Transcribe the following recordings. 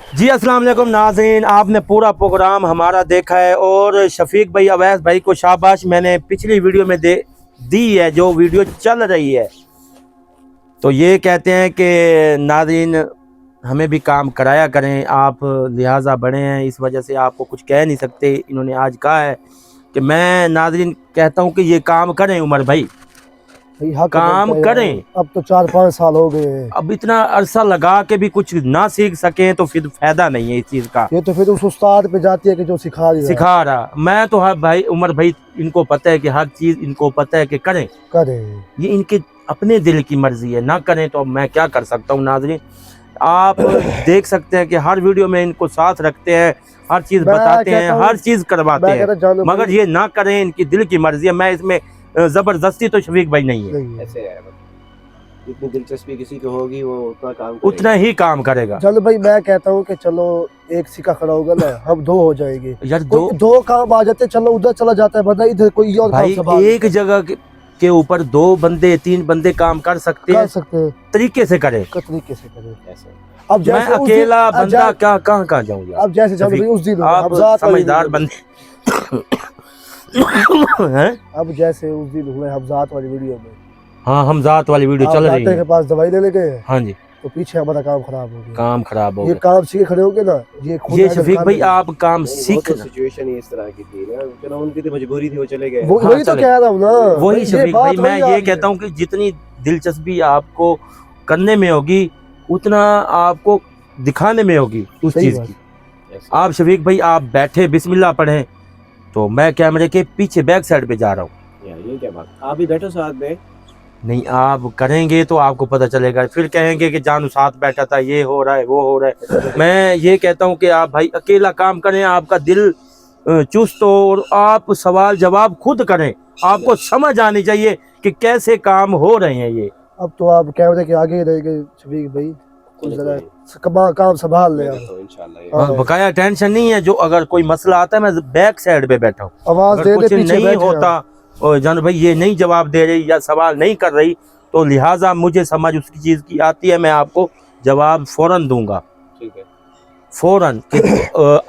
जी अस्सलाम वालेकुम नाज़रीन, आपने पूरा प्रोग्राम हमारा देखा है और शफीक भाई अवैस भाई को शाबाश मैंने पिछली वीडियो में दी है, जो वीडियो चल रही है। तो ये कहते हैं कि नाज़रीन हमें भी काम कराया करें, आप लिहाजा बड़े हैं, इस वजह से आपको कुछ कह नहीं सकते। इन्होंने आज कहा है कि मैं नाज़रीन कहता हूँ कि ये काम करें उमर भाई, काम करें। अब तो 4-5 साल हो गए। अब इतना अरसा लगा के भी कुछ ना सीख सकें तो फिर फायदा नहीं है इस चीज़ का। ये तो फिर उस उस्ताद पे जाती है कि जो सिखा रहा मैं तो हर भाई उमर भाई, इनको पता है कि हर चीज़ इनको पता है कि करें। ये इनके अपने दिल की मर्जी है, ना करें तो मैं क्या कर सकता हूँ। नाज़रीन आप देख सकते हैं कि हर वीडियो में इनको साथ रखते हैं, हर चीज़ बताते हैं, हर चीज़ करवाते हैं, मगर ये ना करें, इनकी दिल की मर्जी है। मैं इसमें जबरदस्ती तो शफीक भाई नहीं है। ऐसे है, जितनी दिलचस्पी किसी को होगी वो उतना ही काम करेगा। चलो भाई, मैं कहता हूँ कि चलो एक सिक्का खड़ा होगा ना, हम 2 हो जाएंगे यार। दो काम आ जाते, चलो उधर चला जाता है बंदा, इधर कोई और भाई एक जगह के ऊपर 2 बंदे 3 बंदे काम कर सकते हैं, तरीके से करे। ऐसे अब मैं अकेला बंदा क्या कहाँ जाऊंगा। अब जैसे चलो भाई उस दिन आप समझदार बंदे हैं। अब जैसे उस दिन हुए हमजात वाली वीडियो में, हाँ हमजात वाली वीडियो चल रही है, के पास दवाई लेने गए। हाँ जी, तो पीछे हमारा काम खराब हो गया। ये काम सीखे खड़े हो गए ना, ये शफीक भाई आप काम सीख। सिचुएशन इस तरह की थी ना, चलो उनकी तो मजबूरी थी, वो चले गए। वही तो कह रहा हूँ ना, वही शफीक भाई मैं ये कहता हूँ कि जितनी दिलचस्पी आपको करने में होगी उतना आपको दिखाने में होगी उस चीज की। आप शफीक भाई आप बैठे बिस्मिल्लाह पढ़ें तो मैं कैमरे के पीछे बैक साइड पे जा रहा हूँ। ये क्या बात, आप भी बैठो साथ में। नहीं आप करेंगे तो आपको पता चलेगा, फिर कहेंगे कि जानू साथ बैठा था, ये हो रहा है वो हो रहा है। मैं ये कहता हूँ कि आप भाई अकेला काम करें, आपका दिल चुस्त हो और आप सवाल जवाब खुद करें। आपको समझ आनी चाहिए कि कैसे काम हो रहे हैं ये। अब तो आप कैमरे के आगे रहेंगे शफीक भाई, काम संभाल ले इंशाल्लाह। बकाया टेंशन नहीं है, जो अगर कोई मसला आता है मैं बैक साइड पे बैठा हूँ, आवाज दे कुछ नहीं होता और जान भाई ये नहीं जवाब दे रही या सवाल नहीं कर रही तो लिहाजा मुझे समझ उसकी चीज की आती है, मैं आपको जवाब फौरन दूंगा। ठीक है, फौरन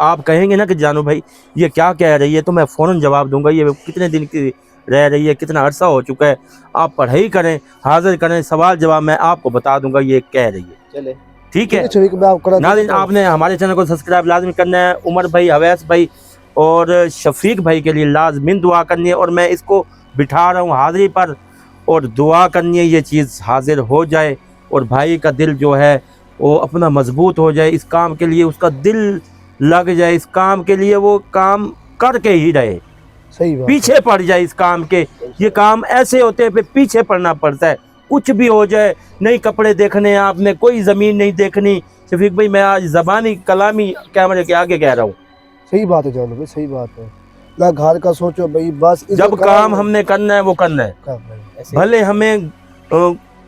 आप कहेंगे ना कि जानू भाई ये क्या कह रही है तो मैं फौरन जवाब दूंगा। ये कितने दिन की रह रही है, कितना अरसा हो चुका है, आप पढ़ाई करें, हाजिर करें, सवाल जवाब मैं आपको बता दूंगा ये कह रही है। चले ठीक है नाज़रीन, आपने हमारे चैनल को सब्सक्राइब लाजमी करना है। उमर भाई, अवैस भाई और शफीक भाई के लिए लाजमीन दुआ करनी है और मैं इसको बिठा रहा हूँ हाजिरी पर और दुआ करनी है ये चीज़ हाजिर हो जाए और भाई का दिल जो है वो अपना मजबूत हो जाए, इस काम के लिए उसका दिल लग जाए, इस काम के लिए वो काम करके ही रहे, सही बात, पीछे पड़ जाए इस काम के। ये काम ऐसे होते हैं पीछे पड़ना पड़ता है, कुछ भी हो जाए, नहीं कपड़े देखने आपने, कोई ज़मीन नहीं देखनी। शफीक भाई मैं आज ज़बानी कलामी कैमरे के आगे कह रहा हूँ। सही बात है जानू भाई, सही बात है ना, घर का सोचो भाई, बस जब काम हमने करना है वो करना है, भले हमें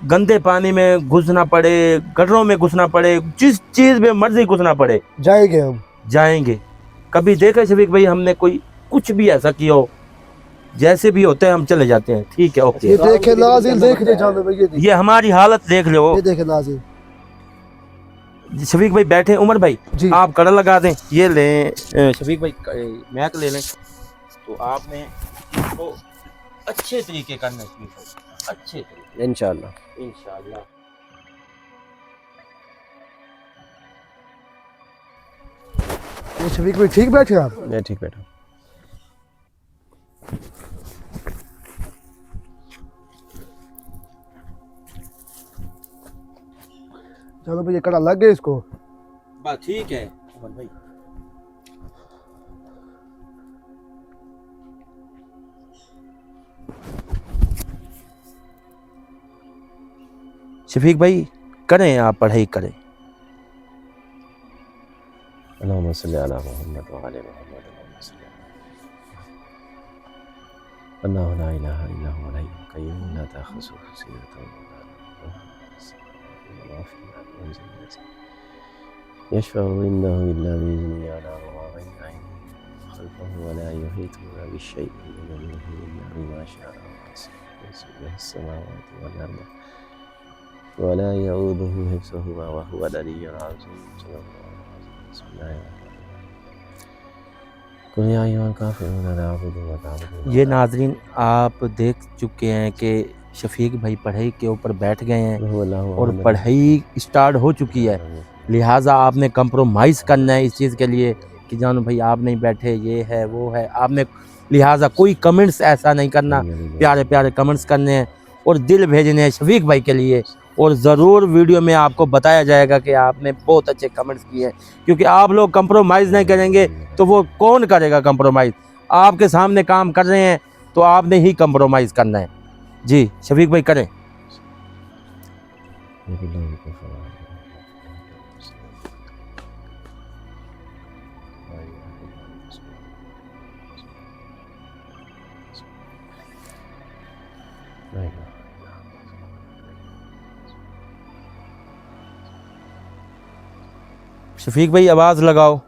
गंदे पानी में घुसना पड़े, गटरों में घुसना पड़े, जिस चीज़ में मर्जी घुसना पड़े, जाएंगे हम, जाएंगे। कभी देखा शफीक भाई हमने कोई कुछ भी ऐसा किया हो, जैसे भी होते हैं हम चले जाते हैं। ठीक है, ओके। ये देखे नाज़िल, देख ले जानू भाई, ये हमारी हालत देख लो, ये देखे नाज़िल। शफीक भाई बैठे, उमर भाई आप कड़ा लगा दें, ये लें शफीक भाई मैक ले लें। तो आपने इसको अच्छे तरीके करना है, अच्छे तरीके, इंशाल्लाह। ये शफीक भाई ठीक बैठे आप? मैं ठीक बैठा। चलो भाई ये कड़ा लग गया इसको, बस ठीक है उमर भाई। शफीक भाई करें, आप पढ़ाई करें। अल्लाहुम्मा सल्ली अला मुहम्मद व आले मुहम्मद। अल्लाहु ला इलाहा इल्ला हुवल हय्युल क़य्यूम ला तअख़ुज़ुहु सिनतुन व ला नौम यशफ़अु इंदहु इल्ला बिइज़्निही यअलमु मा बैना अयदीहिम व ख़ल्फ़हुम व ला युहीतूना बिशैइन मिन इल्मिही इल्ला बिमा शाअ वसि'a कुर्सियुहु अस्समावाति वल अर्द व ला यऊदुहु हिफ़्ज़ुहुमा व हुवल अलिय्युल अज़ीम। ये नाजरीन आप देख चुके हैं कि शफीक भाई पढ़ाई के ऊपर बैठ गए हैं और पढ़ाई स्टार्ट हो चुकी है, लिहाजा आपने कंप्रोमाइज़ करना है इस चीज़ के लिए कि जानो भाई आप नहीं बैठे, ये है वो है, आपने लिहाजा कोई कमेंट्स ऐसा नहीं करना, प्यारे प्यारे कमेंट्स करने हैं और दिल भेजने हैं शफीक भाई के लिए। और ज़रूर वीडियो में आपको बताया जाएगा कि आपने बहुत अच्छे कमेंट्स किए हैं, क्योंकि आप लोग कंप्रोमाइज़ नहीं करेंगे तो वो कौन करेगा कंप्रोमाइज़। आपके सामने काम कर रहे हैं तो आपने ही कंप्रोमाइज़ करना है। जी शफीक भाई करें। शफीक भाई आवाज़ लगाओ।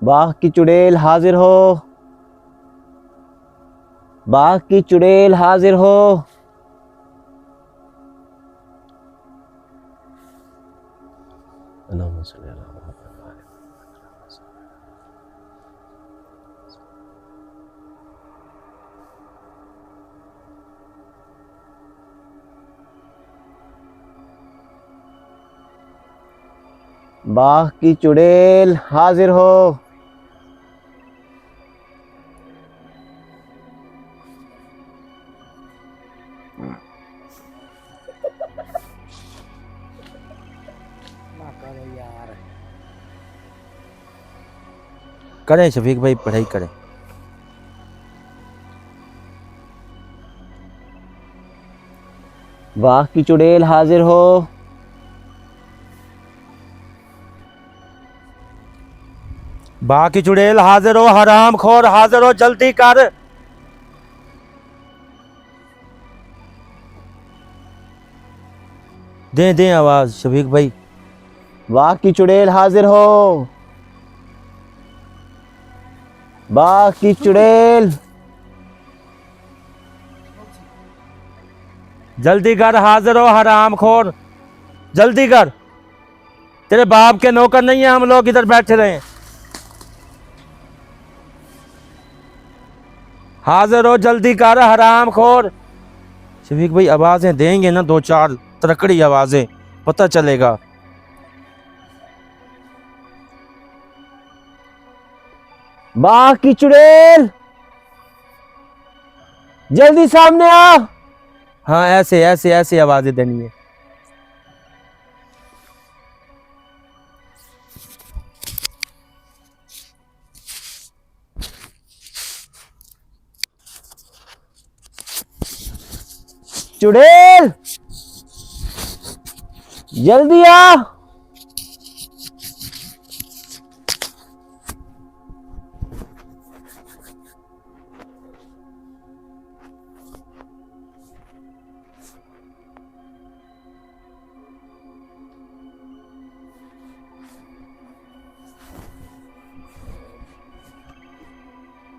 बाघ की चुड़ैल हाजिर हो, बाघ की चुड़ैल हाजिर हो। बाघ की चुड़ैल हाजिर हो। करें शफीक भाई पढ़ाई करें। बाघ की चुड़ैल हाजिर हो। बाघ की चुड़ैल हाजिर हो, हराम खोर हाजिर हो, जल्दी कर। दें दें आवाज़ शफीक भाई। बाघ की चुड़ैल हाजिर हो, बाघ की चुड़ैल। जल्दी कर, हाजिर हो हराम खोर, जल्दी कर। तेरे बाप के नौकर नहीं है हम लोग इधर बैठे रहे। हाजिर हो, जल्दी कर हराम खोर। शफीक भाई आवाज़ें देंगे ना, दो चार तड़कड़ी आवाज़ें, पता चलेगा। बाघ की चुड़ैल जल्दी सामने आ। हाँ ऐसे ऐसे ऐसे आवाज़ें देनी है। चुड़ैल जल्दी आ।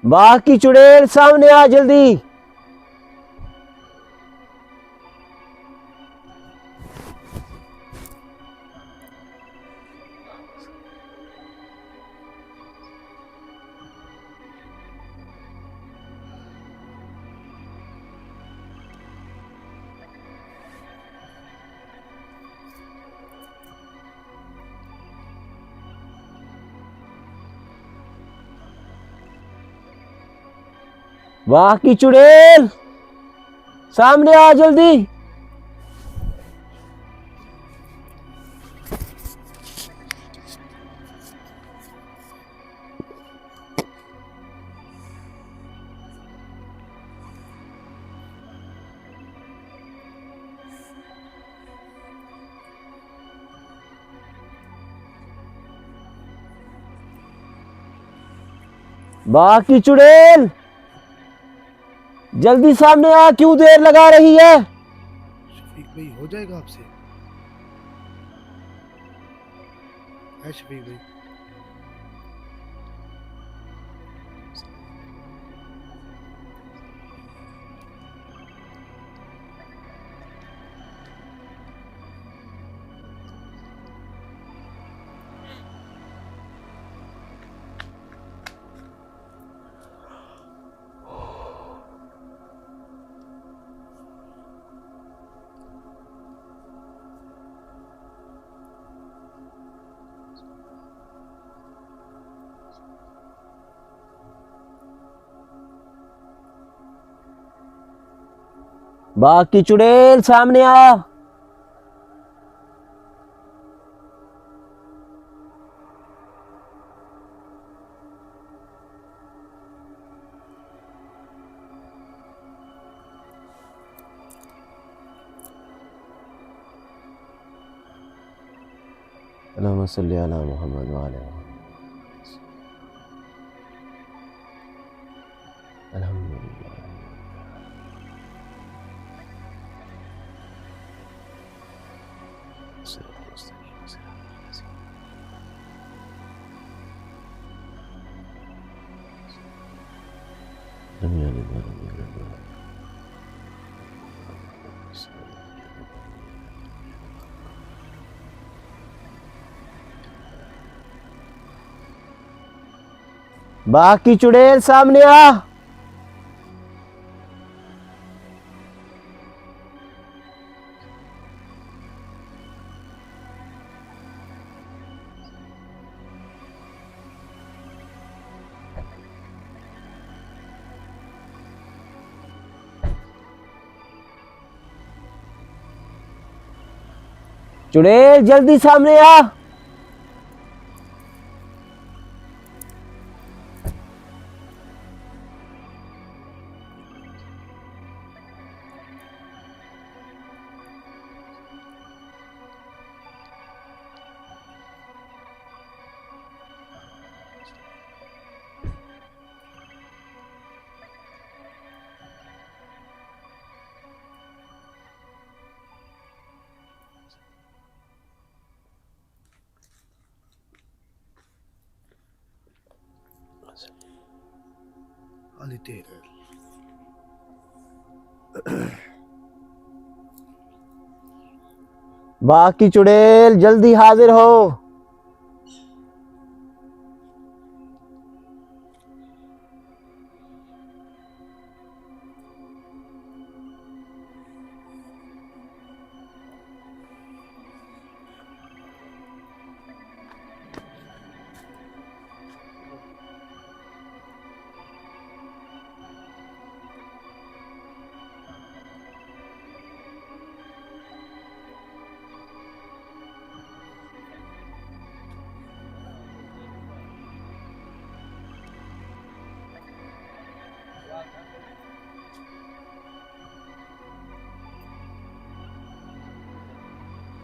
बाघ की चुड़ैल सामने आ जल्दी। बाघ की चुड़ैल सामने आ जल्दी। बाघ की चुड़ैल जल्दी सामने आ, क्यों देर लगा रही है। शफीक भाई हो जाएगा आपसे। है शफीक भाई। बाकी चुड़ैल सामने आ। अल्लाहुम्मा सल्ली अला मुहम्मद व अला मुहम्मद। अल्हम्दुलिल्लाह। बाकी चुड़ैल सामने आ। चुड़ैल जल्दी सामने आ। अली तेरे बाकी चुड़ैल जल्दी हाजिर हो।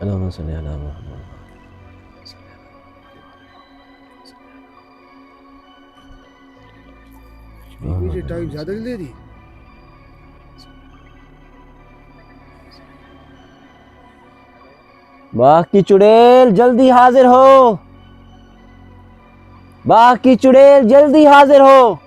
अल्लाहुम्मा सल्ली अला मुहम्मद। मुझे टाइम ज्यादा नहीं ले रही। बाकी चुड़ैल जल्दी हाजिर हो। बाकी चुड़ैल जल्दी हाजिर हो।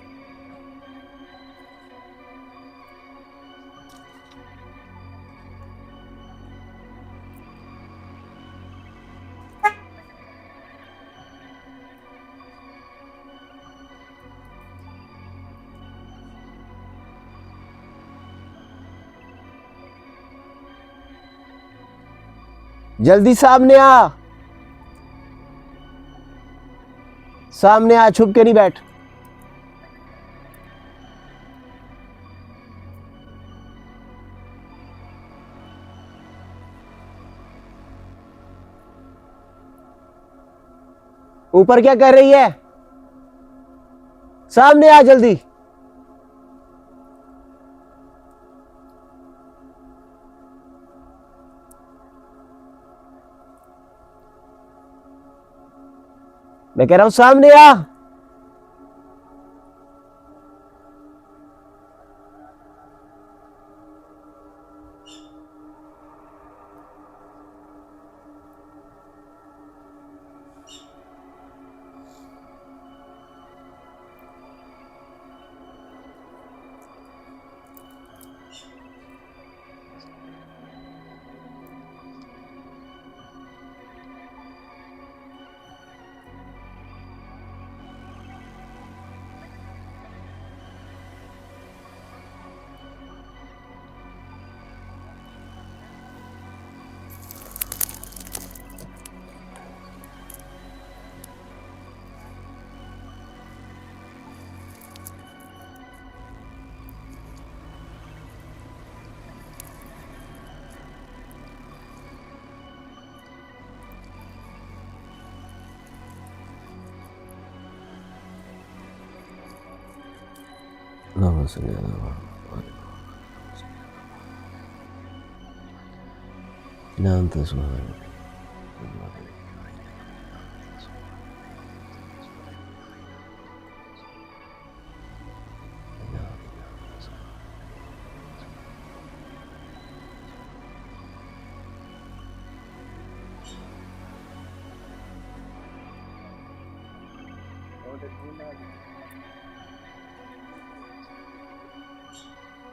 जल्दी सामने आ। सामने आ, छुप के नहीं बैठ। ऊपर क्या कर रही है? सामने आ जल्दी। मैं कह रहा हूं सामने आ।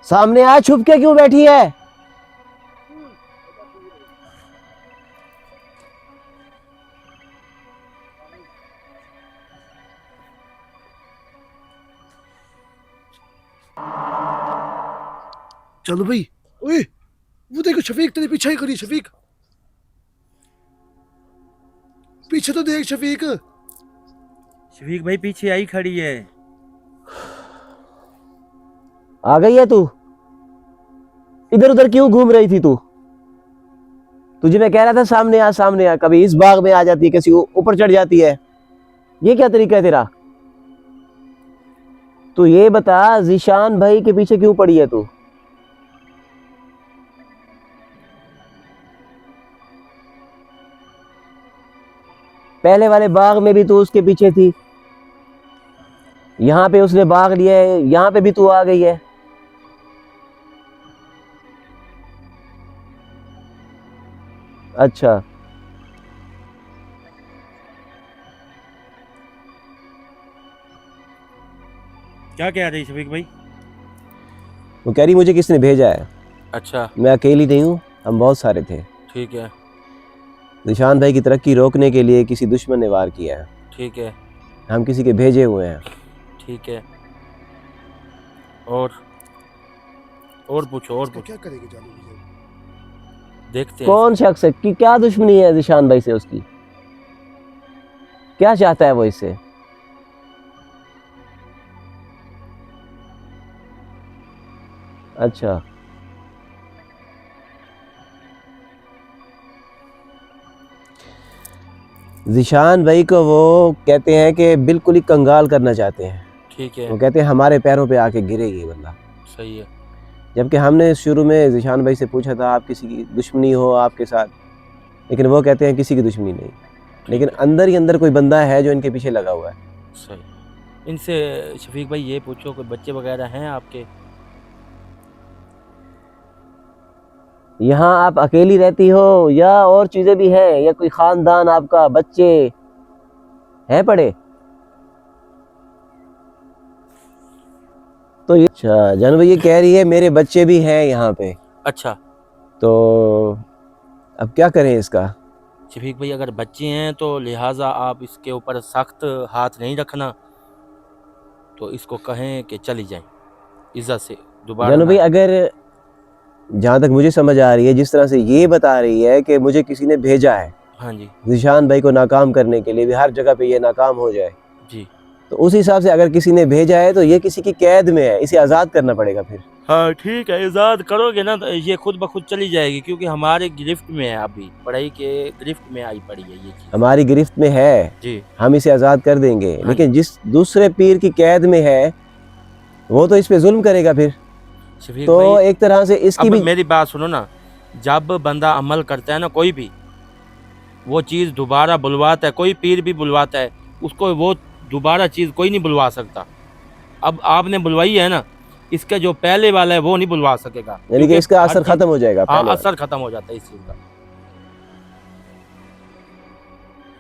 सामने आ, छुप के क्यों बैठी है? चलो भाई, ओए वो देखो शफीक तेरे पीछे ही करी। शफीक पीछे तो देख शफीक। शफीक भाई पीछे आई खड़ी है। आ गई है तू? इधर उधर क्यों घूम रही थी तू? तुझे मैं कह रहा था सामने आ, सामने आ। कभी इस बाग में आ जाती है, किसी ऊपर चढ़ जाती है। ये क्या तरीका है तेरा? तू ये बता, ज़ीशान भाई के पीछे क्यों पड़ी है तू? पहले वाले बाग में भी तू उसके पीछे थी, यहां पे उसने बाग लिया है, यहां पे भी तू आ गई है। अच्छा, क्या कह रही शफीक भाई? वो कह रही मुझे किसने भेजा है। अच्छा मैं अकेली नहीं हूँ, हम बहुत सारे थे। ठीक है ज़ीशान भाई की तरक्की रोकने के लिए किसी दुश्मन ने वार किया है। ठीक है हम किसी के भेजे हुए हैं। ठीक है। और पूछो, और पूछो, क्या करेगी जालू भाई? देखते हैं। कौन शख्स है कि क्या दुश्मनी है ज़ीशान भाई से? उसकी क्या चाहता है वो इससे? अच्छा, ज़ीशान भाई को वो कहते हैं कि बिल्कुल ही कंगाल करना चाहते हैं। ठीक है वो कहते हैं हमारे पैरों पे आके गिरे ये बंदा। सही है। जबकि हमने शुरू में ज़ीशान भाई से पूछा था आप किसी की दुश्मनी हो आपके साथ, लेकिन वो कहते हैं किसी की दुश्मनी नहीं, लेकिन अंदर ही अंदर कोई बंदा है जो इनके पीछे लगा हुआ है। सही। इनसे शफीक भाई ये पूछो, कोई बच्चे वगैरह हैं आपके? यहाँ आप अकेली रहती हो या और चीज़ें भी हैं, या कोई ख़ानदान आपका, बच्चे हैं पड़े? तो ये अच्छा, जानू भाई ये कह रही है मेरे बच्चे भी हैं यहाँ पे। अच्छा तो अब क्या करें इसका? शफीक भाई अगर बच्चे हैं तो लिहाजा आप इसके ऊपर सख्त हाथ नहीं रखना, तो इसको कहें कि चली जाए इज्जत से, दोबारा जानू भाई ना। अगर जहाँ तक मुझे समझ आ रही है, जिस तरह से ये बता रही है कि मुझे किसी ने भेजा है हाँ जी ज़ीशान भाई को नाकाम करने के लिए, भी हर जगह पे ये नाकाम हो जाए, जी। तो उस हिसाब से अगर किसी ने भेजा है तो ये किसी की कैद में है, इसे आज़ाद करना पड़ेगा फिर। हाँ ठीक है, आज़ाद करोगे ना तो ये खुद ब खुद चली जाएगी, क्योंकि हमारे गिरफ्त में है, अभी पढ़ाई के गिरफ्त में आई पड़ी है ये चीज़। हमारी गिरफ्त में है जी हम इसे आज़ाद कर देंगे, हाँ लेकिन जिस दूसरे पीर की कैद में है वो तो इस पे जुल्म करेगा फिर। शफीक तो भाई एक तरह से इसकी अब भी मेरी बात सुनो ना, जब बंदा अमल करता है ना कोई भी, वो चीज़ दोबारा बुलवाता है, कोई पीर भी बुलवाता है उसको, वो दोबारा चीज़ कोई नहीं बुलवा सकता। अब आपने बुलवाई है ना, इसका जो पहले वाला है वो नहीं बुलवा सकेगा, यानी कि क्योंकि इसका हर असर चीज़- खत्म हो जाएगा हाँ पहले। असर खत्म हो जाता है इस चीज़ का।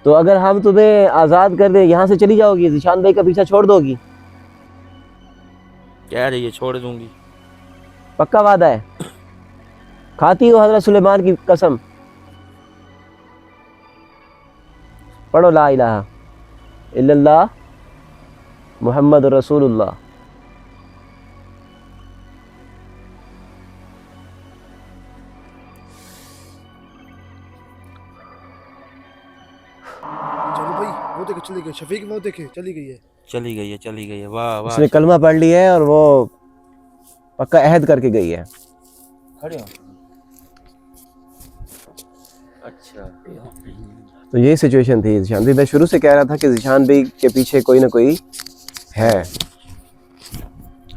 तो अगर हम तुम्हें आज़ाद कर दें, यहाँ से चली जाओगी, ज़ीशान भाई का पीछा छोड़ दोगी? कह रही है छोड़ दूंगी। पक्का वादा है? खाती हो हज़रत सुलेमान की कसम? पढ़ो ला इलाहा इल्लल्लाह मुहम्मद रसूलुल्लाह। चलो भाई, वो देखे चली गई। शफीक वो देखे चली गई है। चली गई है, चली गई है। वाह वाह। उसने कलमा पढ़ लिया है और वो पक्का अहद करके गई है। खड़े हो। अच्छा तो ये सिचुएशन थी ज़ीशान भाई। मैं शुरू से कह रहा था कि ज़ीशान भाई के पीछे कोई ना कोई है।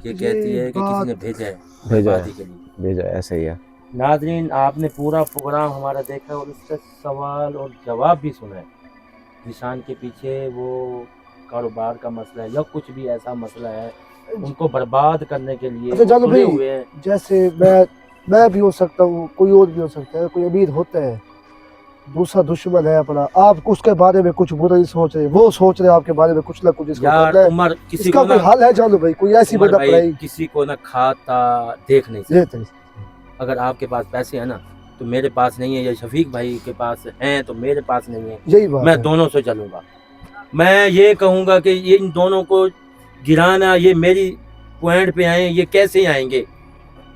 ये कहती है कि किसी ने भेजा है भेजा है। शादी के लिए। भेजा है, ऐसे ही है। नाज़रीन, आपने पूरा प्रोग्राम हमारा देखा और उसका सवाल और जवाब भी सुना है। निशान के पीछे वो कारोबार का मसला है या कुछ भी ऐसा मसला है, उनको बर्बाद करने के लिए अच्छा, चलो तुले भाई, हुए हैं। जैसे मैं भी हो सकता हूँ, कोई और भी हो सकता है, कोई अमीर होता है, दूसरा दुश्मन है अपना, आप उसके बारे में कुछ बुरा नहीं सोच रहे, वो सोच रहे आपके बारे में कुछ ना कुछ इसको यार करना है। उमर, किसी इसका को कोई ना हल है जानो भाई, कोई ऐसी उमर बंदा भाई, पढ़ाई किसी को ना खाता देख नहीं ये सकता। तो अगर आपके पास पैसे हैं ना तो मेरे पास नहीं है, या शफीक भाई के पास हैं तो मेरे पास नहीं है, यही बात मैं है। दोनों से चलूंगा। मैं ये कहूंगा कि ये इन दोनों को गिराना, ये मेरी पॉइंट पे आए, ये कैसे आएंगे?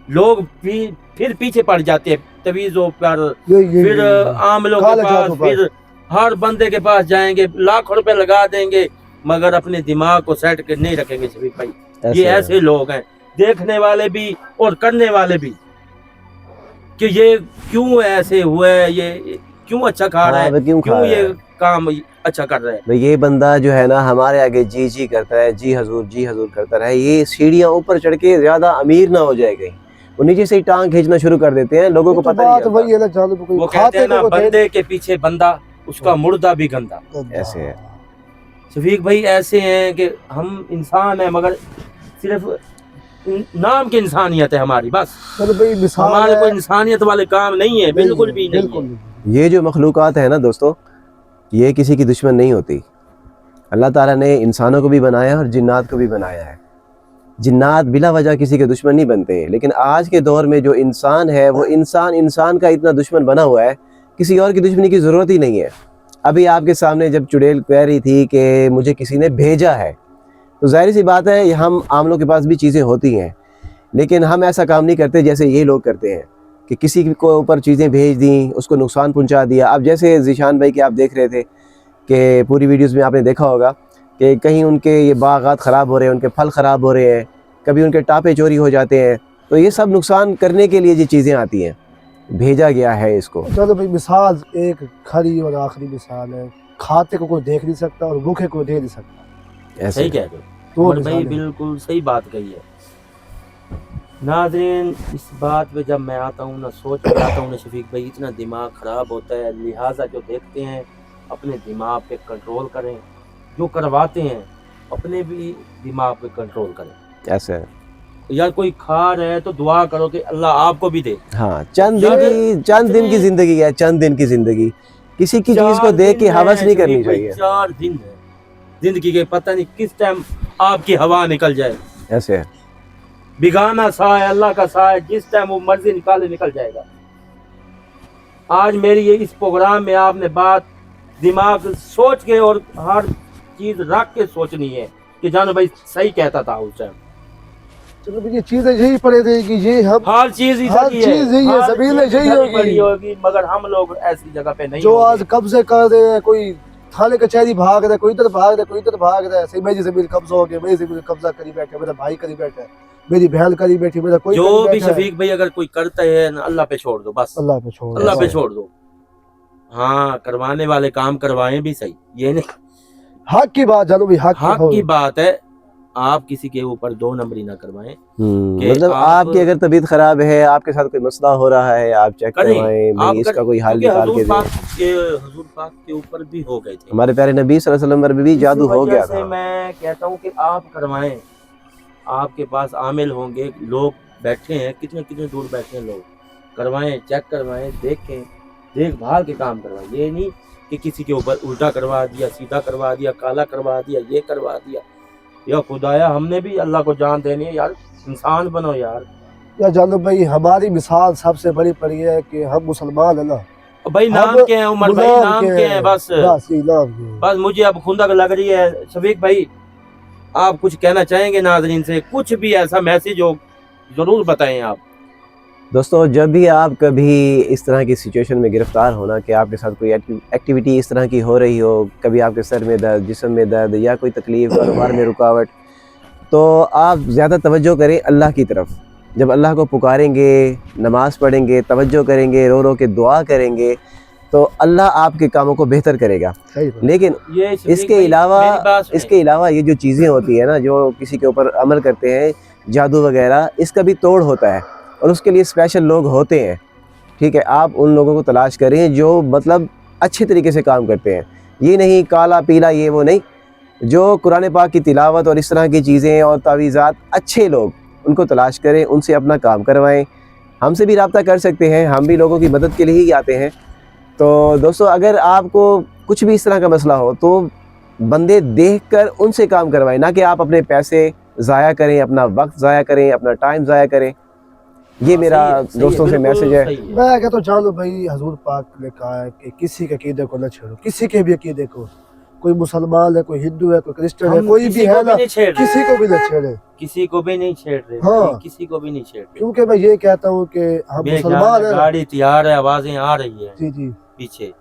लोग भी फिर पीछे पड़ जाते हैं तवीज़ों पर, फिर आमलों के काले पास, जादू पर। फिर हर बंदे के पास जाएंगे, लाखों रुपए लगा देंगे, मगर अपने दिमाग को सेट कर नहीं रखेंगे शफीक भाई। ये है। ऐसे लोग हैं, देखने वाले भी और करने वाले भी, कि ये क्यों ऐसे हुए, ये क्यों अच्छा खा रहा है, हाँ, क्यों खा क्यों रहा ये है? काम अच्छा कर रहा है। भाई ये बंदा जो है ना हमारे आगे जी जी करता है, जी हजूर करता रहे, ये सीढ़ियां ऊपर चढ़ के ज्यादा अमीर ना हो जाए कहीं, वो नीचे से ही टांग खींचना शुरू कर देते हैं, लोगों को तो पता बात नहीं वही चलता। है ना जानो, कोई वो कहते हैं ना, को दे- बंदे के पीछे बंदा, उसका मुर्दा भी गंदा। ऐसे है। शफीक भाई ऐसे हैं कि हम इंसान हैं, मगर सिर्फ नाम की इंसानियत है हमारी, बस चलो भाई, मिसाल हमारे है, कोई इंसानियत वाले काम नहीं है, बिल्कुल भी नहीं बिल्कुल है। नहीं। ये जो मखलूक़ात है ना दोस्तों, ये किसी की दुश्मन नहीं होती। अल्लाह ताला ने इंसानों को भी बनाया और जिन्नात को भी बनाया है। जिन्नात बिला वजह किसी के दुश्मन नहीं बनते, लेकिन आज के दौर में जो इंसान है वो इंसान का इतना दुश्मन बना हुआ है, किसी और की दुश्मनी की ज़रूरत ही नहीं है। अभी आपके सामने जब चुड़ैल कह रही थी कि मुझे किसी ने भेजा है, तो जाहिर सी बात है हम आम लोग के पास भी चीज़ें होती हैं, लेकिन हम ऐसा काम नहीं करते जैसे ये लोग करते हैं कि किसी को ऊपर चीज़ें भेज दी, उसको नुकसान पहुंचा दिया। अब जैसे ज़ीशान भाई के आप देख रहे थे कि पूरी वीडियोस में आपने देखा होगा कि कहीं उनके ये बागात ख़राब हो रहे हैं, उनके फल ख़राब हो रहे हैं, कभी उनके टापे चोरी हो जाते हैं, तो ये सब नुकसान करने के लिए ये चीज़ें आती हैं, भेजा गया है इसको। चलो भाई, मिसाल एक खरी और आखिरी मिसाल है, खाते को कोई देख नहीं सकता और भूखे को दे नहीं सकता। ऐसे सही कह रहे हो तो उमर भाई, बिल्कुल सही बात कही है। नाज़रीन, इस बात पे जब मैं आता हूँ ना, सोच में आता हूँ ना शफीक भाई, इतना दिमाग ख़राब होता है। लिहाजा जो देखते हैं अपने दिमाग पे कंट्रोल करें, जो करवाते हैं अपने भी दिमाग पे कंट्रोल करें। ऐसे है। यार कोई खा रहा है तो दुआ करो कि अल्लाह आपको भी दे। हाँ, चंद दिन की ज़िंदगी है, चंद दिन की ज़िंदगी, किसी की चीज़ को 4 देख के दिन हवस है नहीं करनी शफीक भाई, चाहिए। 4 दिन है जिंदगी के, पता नहीं किस टाइम आपकी हवा निकल जाए। ऐसे है। बिगाना सा है, अल्लाह का सा है, जिस टाइम वो मर्जी निकाले निकल जाएगा। आज मेरी ये इस प्रोग्राम में आपने बात दिमाग सोच के और हर चीज रख के सोचनी है कि जानो भाई सही कहता था उस टाइम। चलो भाई, ये चीजें यही पड़े थे कि ये हम हर चीज हर इधर ही है, चीज यही है, हर जमीन में चीज यही इधर ही होगी। पड़ी होगी, मगर हम लोग ऐसी जगह पे नहीं जो होंगे। आज कब्जे कर रहे हैं, कोई थाने कचहरी भाग रहा है, कोई इधर भाग रहा है, कोई इधर भाग रहा है, सही मेरी जमीन कब्जा हो गया, मेरी जमीन कब्जा करी बैठे, मेरा भाई करी बैठा है, मेरी बहन करी बैठी, मेरा कोई जो करी भी बैठा है। शफीक भाई अगर कोई करता है ना, अल्लाह पे छोड़ दो, बस अल्लाह पे छोड़, अल्लाह पे छोड़ दो। हाँ, करवाने वाले काम करवाएं भी सही, ये नहीं हक की बात जानो भाई, हक हक की बात है। आप किसी के ऊपर 2 नंबरी ना करवाएं। कि मतलब आप- आपकी अगर तबीयत खराब है, आपके साथ कोई मसला हो रहा है, आप चेक करें, करवाएं भाई, आप इसका कोई हल क्योंकि निकाल के हजूर दें। पाक के ऊपर भी हो गए थे। हमारे प्यारे नबी सल्लल्लाहु अलैहि वसल्लम पर भी जादू इसी हो वजह गया से था। मैं कहता हूँ कि आप करवाएं। आपके पास आमिल होंगे, लोग बैठे हैं, कितने कितने दूर बैठे हैं लोग, करवाएं, चेक करवाएं, देखें, देखभाल के काम करवाएं। ये नहीं कि किसी के ऊपर उल्टा करवा दिया, सीधा करवा दिया, काला करवा दिया, ये करवा दिया। या खुदाया, हमने भी अल्लाह को जान देनी है यार, इंसान बनो यार। या जानो भाई, हमारी मिसाल सबसे बड़ी पड़ी है कि हम मुसलमान है ना। भाई नाम हम क्या है उमर भाई, नाम क्या है, बस ये नाम के हैं। बस मुझे अब खुंदक लग रही है। शफीक भाई, आप कुछ कहना चाहेंगे नाजरीन से? कुछ भी ऐसा मैसेज हो जरूर बताएं आप। दोस्तों, जब भी आप कभी इस तरह की सिचुएशन में गिरफ्तार होना कि आपके साथ कोई एक्टिविटी इस तरह की हो रही हो, कभी आपके सर में दर्द, जिस्म में दर्द या कोई तकलीफ़, कारोबार में रुकावट, तो आप ज़्यादा तवज्जो करें अल्लाह की तरफ। जब अल्लाह को पुकारेंगे, नमाज़ पढ़ेंगे, तवज्जो करेंगे, रो रो के दुआ करेंगे, तो अल्लाह आपके कामों को बेहतर करेगा। सही बात। लेकिन ये शफीक इसके भाई, अलावा मेरी बात सुनें। ये जो चीज़ें होती है ना, जो किसी के ऊपर अमल करते हैं, जादू वगैरह, इसका भी तोड़ होता है और उसके लिए स्पेशल लोग होते हैं। ठीक है, आप उन लोगों को तलाश करें जो मतलब अच्छे तरीके से काम करते हैं। ये नहीं काला पीला ये वो नहीं, जो कुरान पाक की तिलावत और इस तरह की चीज़ें और तावीज़ात, अच्छे लोग उनको तलाश करें, उनसे अपना काम करवाएं। हमसे भी रब्ता कर सकते हैं, हम भी लोगों की मदद के लिए ही आते हैं। तो दोस्तों, अगर आपको कुछ भी इस तरह का मसला हो तो बंदे देखकर उनसे काम करवाएं, ना कि आप अपने पैसे ज़ाया करें, अपना वक्त ज़ाया करें, अपना टाइम ज़ाया करें। ये मेरा दोस्तों से मैसेज है। मैं कहता हूँ जानो भाई, हजूर पाक ने कहा है कि किसी के अकीदे को न छेड़ो, किसी के भी अकीदे को। कोई मुसलमान है, कोई हिंदू है, कोई क्रिश्चियन है, कोई भी है ना, किसी को भी न छेड़े, किसी को भी नहीं छेड़ रहे। हाँ, किसी को भी नहीं छेड़ रहे। क्योंकि मैं ये कहता हूँ कि हम मुसलमान हैं। गाड़ी तैयार है, आवाजें आ रही है जी जी पीछे,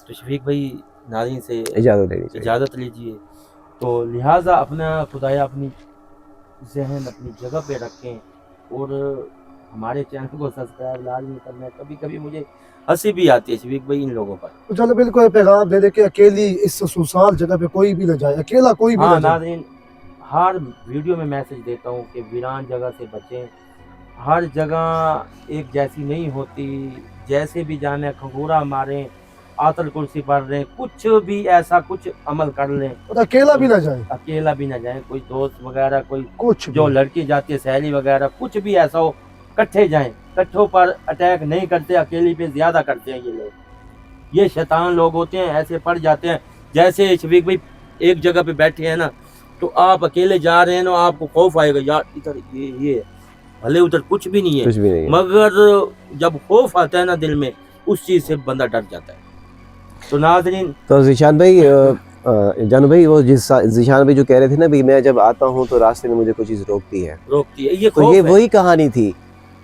तो शफीक भाई नाज़रीन से इजाज़त लीजिए। तो लिहाजा अपना खुदाया अपनी जहन अपनी जगह पे रखें और हमारे चैनल को सब्सक्राइब लाजमी करना है। कभी कभी मुझे हंसी भी आती है शफीक भाई इन लोगों पर। तो चलो बिल्कुल पैगाम दे दे कि अकेली इस सुनसान जगह पे कोई भी न जाए, अकेला कोई भी हाँ न जाए। नाज़रीन, हर वीडियो में मैसेज देता हूँ कि वीरान जगह से बचें। हर जगह एक जैसी नहीं होती, जैसे भी जाने खंगूरा मारें, आतल कुर्सी पढ़ रहे हैं, कुछ भी ऐसा कुछ अमल कर लें, तो अकेला भी न जाए, अकेला भी ना जाए। कोई दोस्त वगैरह, कोई कुछ जो भी। लड़की जाती है सहेली वगैरह, कुछ भी ऐसा हो, इकट्ठे जाएं। इकट्ठों पर अटैक नहीं करते, अकेली पे ज्यादा करते हैं ये लोग। ये शैतान लोग होते हैं, ऐसे पड़ जाते हैं। जैसे शफीक भाई एक जगह पे बैठे हैं ना, तो आप अकेले जा रहे हैं ना, आपको खौफ आएगा यार इधर ये भले उधर कुछ भी नहीं है, मगर जब खौफ आता है ना दिल में, उस चीज से बंदा डर जाता है। तो नाज़रीन, तो ज़ीशान भाई, जानू भाई, वो ज़ीशान भाई जो कह रहे थे ना भाई, मैं जब आता हूँ तो रास्ते में मुझे कोई चीज़ रोकती है, ये तो ये वही कहानी थी,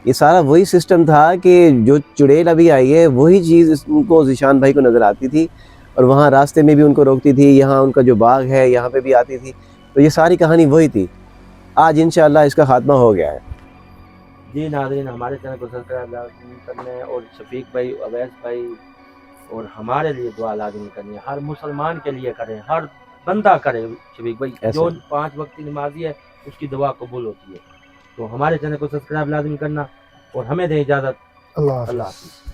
ये सारा वही सिस्टम था कि जो चुड़ैल अभी आई है वही चीज़ उनको ज़ीशान भाई को नज़र आती थी और वहाँ रास्ते में भी उनको रोकती थी, यहाँ उनका जो बाग है यहाँ पे भी आती थी। तो ये सारी कहानी वही थी। आज इंशाअल्लाह इसका खात्मा हो गया है। जी नाज़रीन, हमारे चैनल को सब्सक्राइब करना है और शफीक भाई, अवैस भाई और हमारे लिए दुआ लाज़मी करनी है। हर मुसलमान के लिए करें, हर बंदा करे शफीक भाई। जो 5 वक्त की नमाजी है उसकी दुआ कबूल होती है। तो हमारे चैनल को सब्सक्राइब लाज़मी करना और हमें दें इजाज़त। अल्लाह हाफ़िज़।